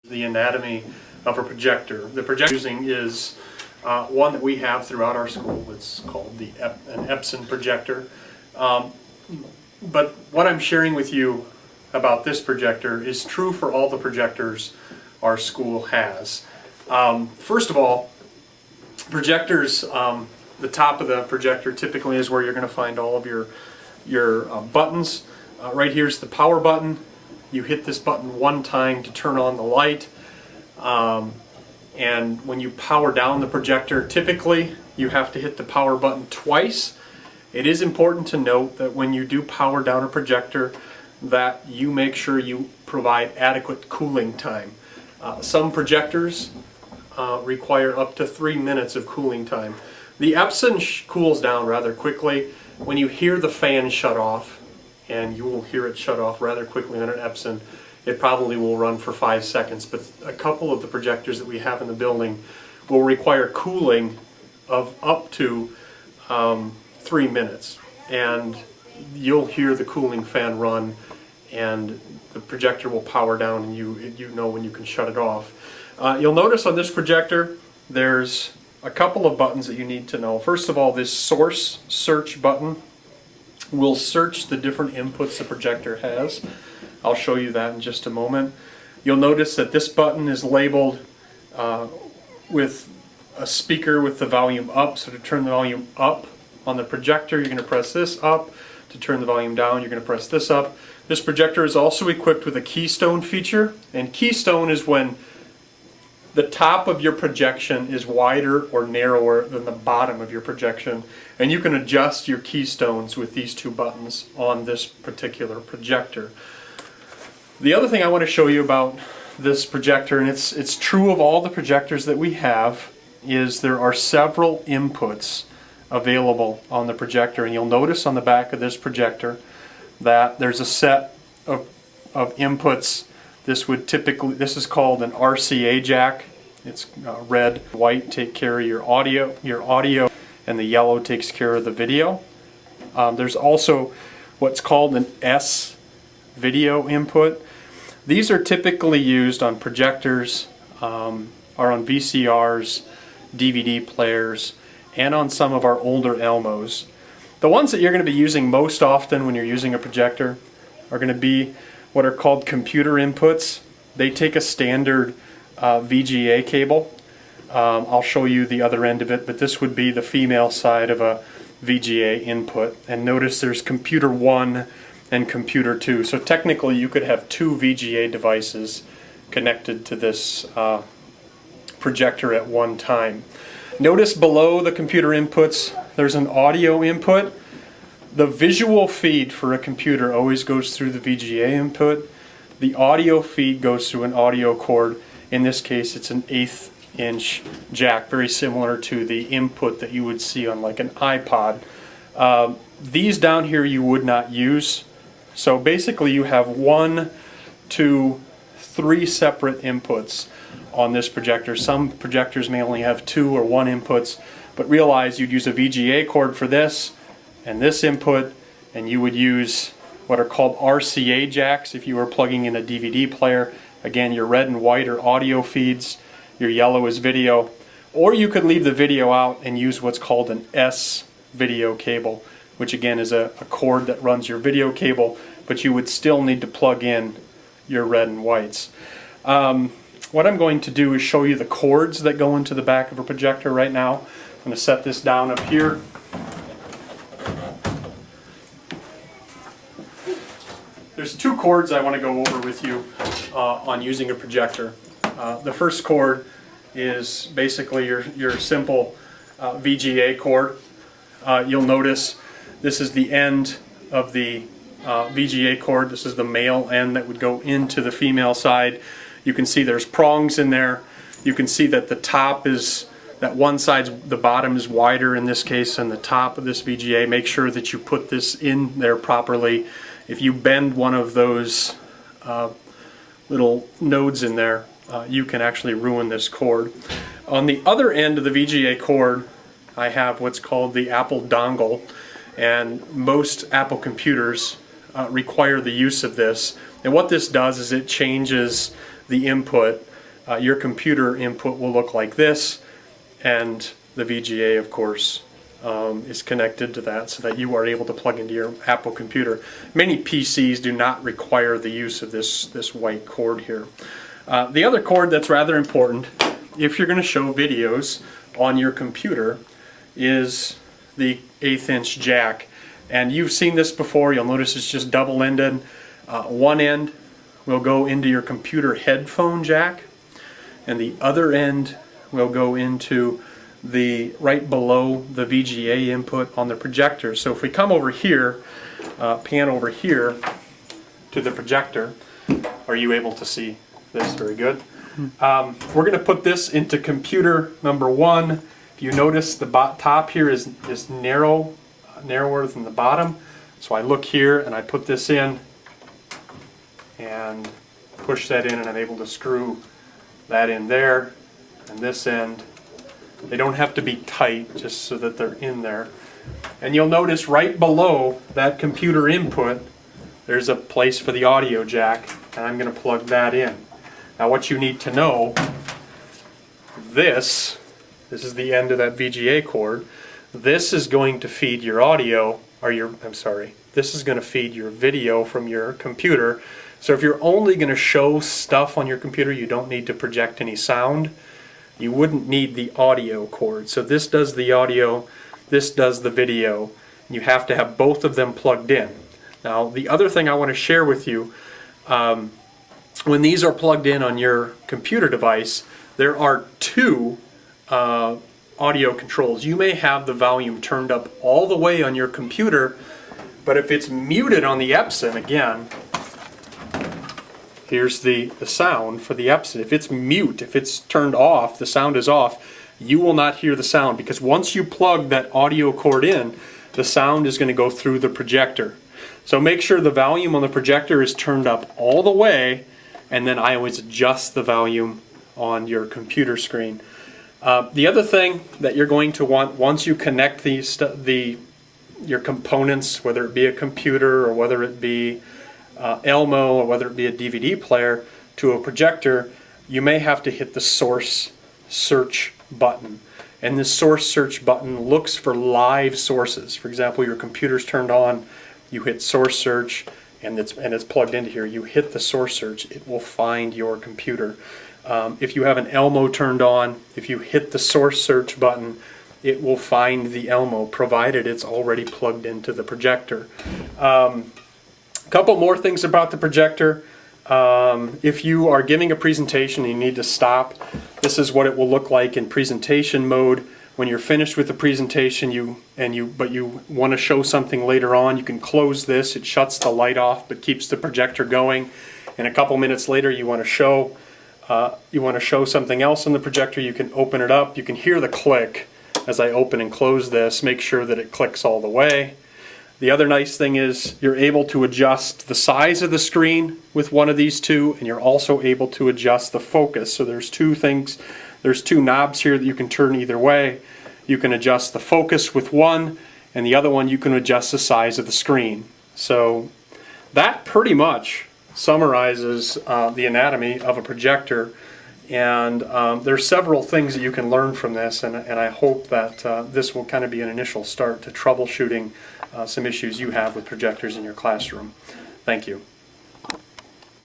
The anatomy of a projector. The projector using is one that we have throughout our school. It's called an Epson projector. But what I'm sharing with you about this projector is true for all the projectors our school has. First of all, projectors, the top of the projector typically is where you're going to find all of your buttons. Right here's the power button. You hit this button one time to turn on the light, and when you power down the projector, typically you have to hit the power button twice. It is important to note that when you do power down a projector that you make sure you provide adequate cooling time. Some projectors require up to 3 minutes of cooling time. The Epson cools down rather quickly. When you hear the fan shut off, and you will hear it shut off rather quickly on an Epson, it probably will run for 5 seconds, but a couple of the projectors that we have in the building will require cooling of up to 3 minutes, and you'll hear the cooling fan run and the projector will power down, and you know when you can shut it off. You'll notice on this projector there's a couple of buttons that you need to know. First of all, this source search button will search the different inputs the projector has. I'll show you that in just a moment. You'll notice that this button is labeled with a speaker with the volume up. So to turn the volume up on the projector, you're going to press this up. To turn the volume down, you're going to press this up. This projector is also equipped with a keystone feature, and keystone is when the top of your projection is wider or narrower than the bottom of your projection, and you can adjust your keystones with these two buttons on this particular projector. The other thing I want to show you about this projector, and it's true of all the projectors that we have, is there are several inputs available on the projector, and you'll notice on the back of this projector that there's a set of inputs. This is called an RCA jack. It's red, white take care of your audio, and the yellow takes care of the video. There's also what's called an S video input. These are typically used on projectors, are on VCRs, DVD players, and on some of our older Elmos. The ones that you're going to be using most often when you're using a projector are going to be what are called computer inputs. They take a standard VGA cable. I'll show you the other end of it, but this would be the female side of a VGA input. And notice there's computer 1 and computer 2. So technically you could have two VGA devices connected to this projector at one time. Notice below the computer inputs there's an audio input. The visual feed for a computer always goes through the VGA input. The audio feed goes through an audio cord. In this case it's an 1/8 inch jack, very similar to the input that you would see on like an iPod. These down here you would not use. So basically you have 1, 2, 3 separate inputs on this projector. Some projectors may only have 2 or 1 inputs, but realize you'd use a VGA cord for this and this input, and you would use what are called RCA jacks if you were plugging in a DVD player. Again, your red and white are audio feeds, your yellow is video, or you could leave the video out and use what's called an S video cable, which again is a cord that runs your video cable, but you would still need to plug in your red and whites. What I'm going to do is show you the cords that go into the back of a projector right now. I'm going to set this down up here. There's 2 cords I want to go over with you on using a projector. The first cord is basically your simple VGA cord. You'll notice this is the end of the VGA cord. This is the male end that would go into the female side. You can see there's prongs in there. You can see that the top is, that one side, the bottom is wider in this case than the top of this VGA. Make sure that you put this in there properly. If you bend one of those little nodes in there, you can actually ruin this cord. On the other end of the VGA cord, I have what's called the Apple dongle, and most Apple computers require the use of this. And what this does is it changes the input your computer input will look like this, and the VGA, of course, is connected to that so that you are able to plug into your Apple computer. Many PCs do not require the use of this white cord here. The other cord that's rather important if you're going to show videos on your computer is the 1/8 inch jack. And you've seen this before. You'll notice it's just double-ended. One end will go into your computer headphone jack, and the other end will go into the right below the VGA input on the projector. So if we come over here, pan over here to the projector, are you able to see this? Very good. We're going to put this into computer number 1. If you notice, the top here is narrower than the bottom. So I look here and I put this in and push that in, and I'm able to screw that in there. And this end, they don't have to be tight, just so that they're in there. And you'll notice right below that computer input, there's a place for the audio jack, and I'm going to plug that in. Now what you need to know, this is the end of that VGA cord. This is going to feed your audio, or this is going to feed your video from your computer. So if you're only going to show stuff on your computer, you don't need to project any sound. You wouldn't need the audio cord. So this does the audio, this does the video. You have to have both of them plugged in. Now the other thing I want to share with you, when these are plugged in on your computer device, there are 2 audio controls. You may have the volume turned up all the way on your computer, but if it's muted on the Epson, again, here's the sound for the Epson. If it's mute, if it's turned off, the sound is off, you will not hear the sound, because once you plug that audio cord in, the sound is going to go through the projector. So make sure the volume on the projector is turned up all the way, and then I always adjust the volume on your computer screen. The other thing that you're going to want, once you connect your components, whether it be a computer or whether it be Elmo or whether it be a DVD player, to a projector, you may have to hit the source search button. And this source search button looks for live sources. For example, your computer's turned on, you hit source search, and it's plugged into here. You hit the source search, it will find your computer. If you have an Elmo turned on, if you hit the source search button, it will find the Elmo, provided it's already plugged into the projector. A couple more things about the projector. If you are giving a presentation and you need to stop, this is what it will look like in presentation mode. When you're finished with the presentation, but you want to show something later on, you can close this. It shuts the light off but keeps the projector going. And a couple minutes later, you want to show something else on the projector, you can open it up. You can hear the click as I open and close this. Make sure that it clicks all the way. The other nice thing is you're able to adjust the size of the screen with one of these 2, and you're also able to adjust the focus. So there's 2 things. There's 2 knobs here that you can turn either way. You can adjust the focus with one, and the other one you can adjust the size of the screen. So that pretty much summarizes the anatomy of a projector, and there's several things that you can learn from this, and I hope that this will kind of be an initial start to troubleshooting some issues you have with projectors in your classroom. Thank you.